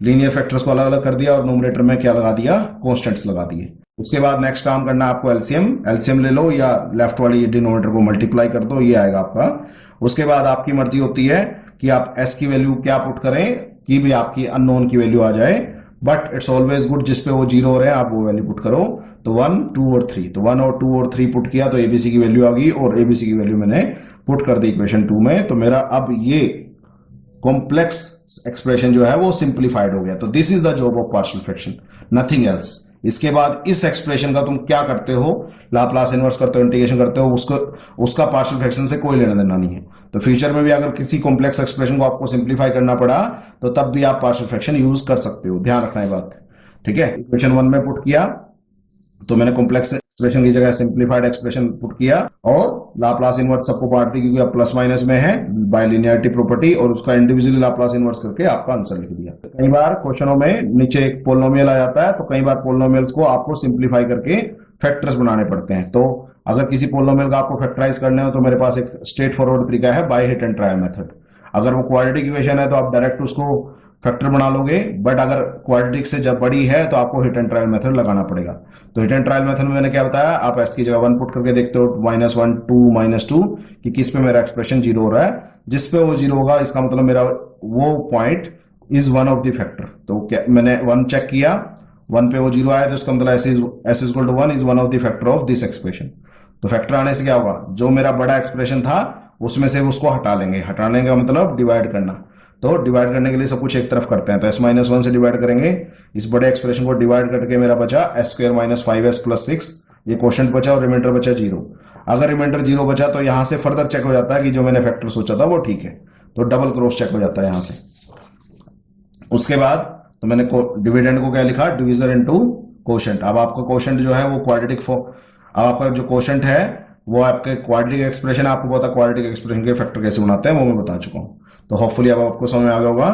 लीनियर फैक्टर्स को अलग अलग कर दिया और नोमरेटर में क्या लगा दिया, कॉन्स्टेंट्स लगा दिए। उसके बाद नेक्स्ट काम करना है आपको एलसीएम ले लो, या लेफ्ट वाली डिनोमिनेटर को मल्टीप्लाई कर दो, ये आएगा आपका। उसके बाद आपकी मर्जी होती है कि आप एस की वैल्यू क्या पुट करें, कि भी आपकी अननोन की वैल्यू आ जाए, बट इट्स ऑलवेज गुड जिसपे वो 0 हो रहे हैं आप वो वैल्यू पुट करो। तो 1, 2 और 3, तो 1 और 2 और 3 पुट किया तो एबीसी की वैल्यू आ गई, और एबीसी की वैल्यू मैंने पुट कर दी इक्वेशन 2 में। तो मेरा अब ये कॉम्प्लेक्स एक्सप्रेशन जो है वो सिंप्लीफाइड हो गया। तो this is the job of partial fraction, nothing else. इसके बाद इस एक्सप्रेशन का तुम क्या करते हो, लाप्लास इनवर्स करते हो, इंटीग्रेशन करते हो, उसका पार्शियल फ्रैक्शन से कोई लेना देना नहीं है। तो फ्यूचर में भी अगर किसी कॉम्प्लेक्स एक्सप्रेशन को आपको सिंप्लीफाई करना पड़ा तो तब भी आप पार्शियल फ्रैक्शन यूज कर सकते हो, ध्यान रखना है बात। ठीक है, इक्वेशन 1 में पुट किया तो मैंने कॉम्प्लेक्स एक्सप्रेशन की जगह सिंप्लीफाइड एक्सप्रेशन पुट किया, और लाप्लास इनवर्स सबको पार्ट दी क्योंकि अब प्लस माइनस में है बाय लिनियरिटी प्रॉपर्टी, और उसका इंडिविजुअली लाप्लास इनवर्स करके आपका आंसर लिख दिया। कई बार क्वेश्चनों में नीचे एक पोलिनोमियल आ जाता है, तो कई बार पोलिनोमियल्स को आपको सिंप्लीफाई करके फैक्टर्स बनाने पड़ते हैं। तो अगर किसी पोलिनोमियल का आपको फैक्टराइज करने हो तो मेरे पास एक स्ट्रेट फॉरवर्ड तरीका है, by hit and trial method. अगर वो क्वाड्रेटिक इक्वेशन है तो आप डायरेक्ट उसको फैक्टर बना लोगे, बट अगर क्वाड्रेटिक से जब बड़ी है तो आपको हिट एंड ट्रायल मेथड लगाना पड़ेगा। तो हिट एंड ट्रायल मेथड में मैंने क्या बताया, आप एस की जगह 1 पुट करके देखते हो, -1 2 -2 कि किस पे मेरा एक्सप्रेशन 0 हो रहा है। जिस पे वो 0 होगा इसका मतलब मेरा वो point is one of the factor. तो क्या मैंने 1 चेक किया, 1 पे वो 0 आया तो इसका मतलब s equal to 1 is one of the factor of this expression. तो फैक्टर आने से क्या होगा, जो मेरा बड़ा एक्सप्रेशन था उसमें से उसको हटा लेंगे। हटाने का मतलब डिवाइड करना। तो डिवाइड करने के लिए सब कुछ एक तरफ करते हैं, तो s-1 से डिवाइड करेंगे। इस बड़े एक्सप्रेशन को डिवाइड करके मेरा बचा s² - 5s + 6, ये क्वोशंट बचा, और रिमाइंडर बचा 0। अगर रिमाइंडर 0 बचा तो यहां से फर्दर चेक हो जाता है कि जो मैंने फैक्टर सोचा था वो ठीक है, तो डबल क्रॉस चेक हो जाता है यहां से। उसके बाद तो मैंने डिविडेंड को क्या लिखा, डिविजर इनटू क्वोशंट। अब आपका क्वोशंट जो है वो क्वाड्रेटिक अब आपका जो क्वोशंट है वो आपके क्वाड्रेटिक एक्सप्रेशन, आपको पता क्वाड्रेटिक एक्सप्रेशन के फैक्टर कैसे बनाते हैं वो मैं बता चुका हूं। तो होपफुली अब आपको समझ में आ गया होगा।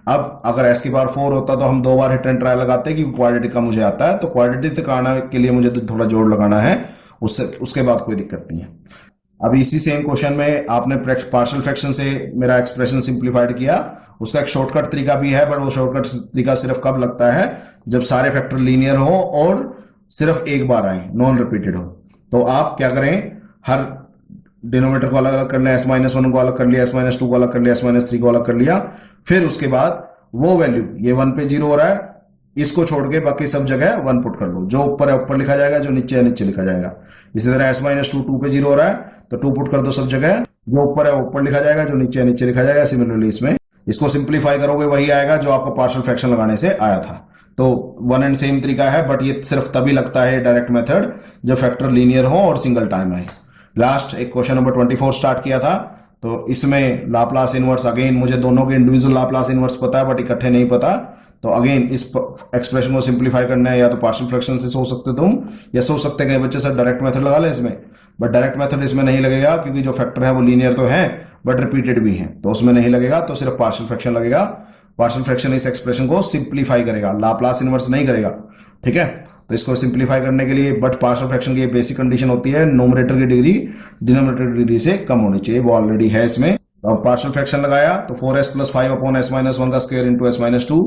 अब अगर s की पावर 4 होता तो हम 2 बार हिट एंड ट्रायल लगाते क्योंकि क्वाड्रेटिक का मुझे आता है, तो क्वाड्रेटिक तक आने के लिए मुझे तो थोड़ा जोड़ लगाना है, उसके बाद कोई दिक्कत नहीं है। अब इसी सेम क्वेश्चन में आपने पार्शियल फ्रैक्शन से मेरा एक्सप्रेशन सिंप्लीफाइड किया, उसका एक शॉर्टकट तरीका भी है, बट वो शॉर्टकट तरीका सिर्फ कब लगता है, जब सारे फैक्टर लीनियर हो और सिर्फ एक बार आए, नॉन रिपीटेड हो। तो आप क्या करें, हर डिनोमिनेटर को अलग अलग कर लिया, s-1 को अलग कर लिया, s-2 को अलग कर लिया, s-3 को अलग कर लिया, फिर उसके बाद वो वैल्यू, ये 1 पे 0 हो रहा है, इसको छोड़ के बाकी सब जगह 1 पुट कर दो। जो ऊपर है ऊपर लिखा जाएगा, जो नीचे है नीचे लिखा जाएगा। इसी तरह s-2 2 पे 0 हो रहा है तो 2 पुट कर दो सब जगह, जो ऊपर है ऊपर लिखा जाएगा, जो नीचे है नीचे लिखा जाएगा। सिमिलरली इसमें इसको सिंप्लीफाई करोगे वही आएगा जो आपको पार्शियल फ्रैक्शन लगाने से आया था। तो वन एंड सेम तरीका है, बट ये सिर्फ तभी लगता है डायरेक्ट मेथड जब फैक्टर लीनियर हो और सिंगल टाइम आए। लास्ट एक क्वेश्चन नंबर 24 स्टार्ट किया था, तो इसमें लाप्लास इनवर्स, अगेन मुझे दोनों के इंडिविजुअल लाप्लास इनवर्स पता है बट इकट्ठे नहीं पता। तो अगेन इस एक्सप्रेशन को सिंप्लीफाई करना है, या तो पार्शियल फ्रैक्शन से सोच सकते तुम, या सोच सकते कई बच्चे सर डायरेक्ट मेथड लगा लें इसमें, बट डायरेक्ट मेथड इसमें नहीं लगेगा क्योंकि जो फैक्टर है वो लीनियर तो है बट रिपीटेड भी है, तो उसमें नहीं लगेगा। तो सिर्फ पार्शियल फ्रैक्शन लगेगा। पार्शियल फ्रैक्शन इस एक्सप्रेशन को सिंप्लीफाई करेगा, लाप्लास इनवर्स नहीं करेगा। ठीक है, तो इसको सिंप्लीफाई करने के लिए बट पार्शियल फ्रैक्शन की बेसिक कंडीशन होती है नोमरेटर की डिग्री डिनोमिनेटर की डिग्री से कम होनी चाहिए, वो ऑलरेडी है इसमें। तो अब पार्शियल फ्रैक्शन लगाया तो 4s + 5 अपॉन s - 1 का स्क्वायर इंटू s - 2।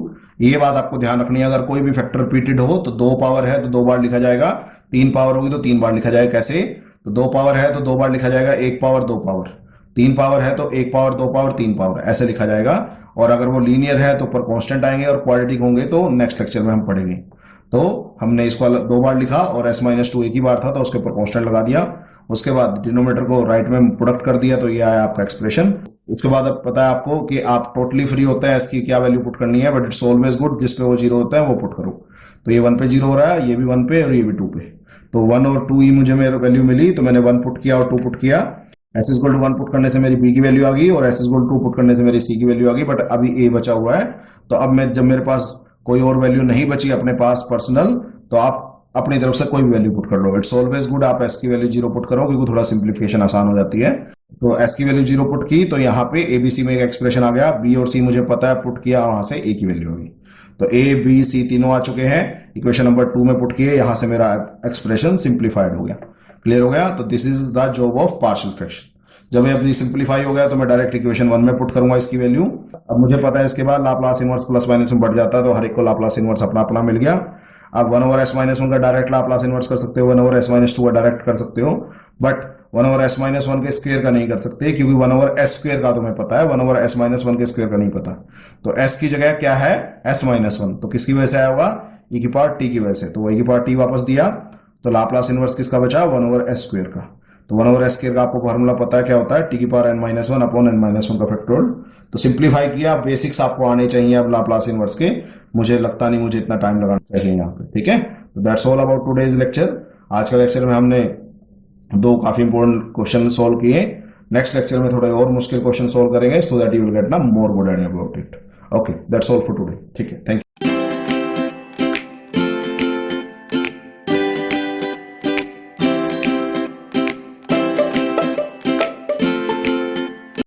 ये बात आपको ध्यान रखनी है, अगर कोई भी फैक्टर रिपीटेड हो तो 2 पावर है तो 2 बार लिखा जाएगा, 3 पावर होगी तो 3 बार लिखा जाएगा। कैसे? तो 2 पावर है तो 2 बार लिखा जाएगा, 1 पावर 2 पावर, 3 पावर है तो 1 पावर 2 पावर 3 पावर, ऐसे लिखा जाएगा। और अगर वो लीनियर है तो ऊपर कांस्टेंट आएंगे और क्वाड्रेटिक होंगे तो नेक्स्ट लेक्चर में हम पढ़ेंगे। तो हमने इसको 2 बार लिखा और s - 2 एक ही बार था तो उसके ऊपर कांस्टेंट लगा दिया। उसके बाद डिनोमिनेटर को राइट में प्रोडक्ट कर दिया तो ये आया आपका एक्सप्रेशन। उसके बाद अब पता है आपको कि आप टोटली फ्री होते हैं इसकी क्या वैल्यू पुट करनी है, बट इट्स ऑलवेज गुड जिस पे वो 0 होता है वो पुट करो। तो ये 1 पे 0 हो रहा है, ये भी 1 पे और ये भी 2 पे। तो 1 और 2 ही मुझे मेरी वैल्यू मिली तो मैंने 1 पुट किया और 2 पुट किया। s = 1 पुट करने से मेरी b की वैल्यू आ गई और s = 2 पुट करने से मेरी c की वैल्यू आ गई। बट अभी a बचा हुआ है, तो अब मैं जब मेरे पास कोई और वैल्यू नहीं बची अपने पास पर्सनल, तो आप अपनी तरफ से कोई भी वैल्यू पुट कर लो। इट्स ऑलवेज गुड आप s की वैल्यू 0 पुट करो क्योंकि थोड़ा सिंप्लीफिकेशन आसान हो जाती है। तो s की वैल्यू 0 पुट की तो यहाँ पे a b c में एक एक्सप्रेशन आ गया, b और c मुझे पता है पुट किया, वहां से a की वैल्यू होगी। तो a b c तीनों आ चुके हैं, इक्वेशन नंबर 2 में पुट किए, यहां से मेरा एक्सप्रेशन सिंप्लीफाइड हो गया। क्लियर हो गया? तो this is the job of partial fraction. जब ये अपनी सिंप्लीफाई हो गया तो मैं डायरेक्ट इक्वेशन 1 में पुट करूंगा इसकी वैल्यू। अब मुझे पता है इसके बाद लाप्लास इनवर्स प्लस माइनस में बढ़ जाता है, तो हर एक को लाप्लास इनवर्स अपना अपना मिल गया। आप 1/s - 1 का डायरेक्ट लाप्लास इनवर्स कर सकते हो, 1/s - 2 का डायरेक्ट कर सकते हो, बट 1/s - 1 के स्क्वायर का नहीं कर सकते क्योंकि 1/s² का तुम्हें पता है, 1/s - 1 के स्क्वायर का नहीं पता। तो s की जगह क्या है? s - 1। तो किसकी वजह से आया होगा? e की पावर t की वजह से। तो e की पावर t वापस दिया तो लाप्लास इनवर्स किसका बचा? 1/s² का। तो 1/s² का आपको फार्मूला पता है क्या होता है? t की पावर n-1 अपॉन n-1 का फैक्टोरियल। तो सिंप्लीफाई किया, बेसिक्स आपको आने चाहिए अब लाप्लास इनवर्स के। मुझे लगता नहीं मुझे इतना टाइम लगाना चाहिए यहाँ पे, ठीक है? तो that's all about today's lecture. आज का लेक्चर में हमने 2 काफी इंपॉर्टेंट क्वेश्चन सोल्व किए। नेक्स्ट लेक्चर में थोड़े और मुश्किल क्वेश्चन सोल्व करेंगे so that you will get ना more good idea about it. Okay, that's all for today. ठीक है, थैंक यू।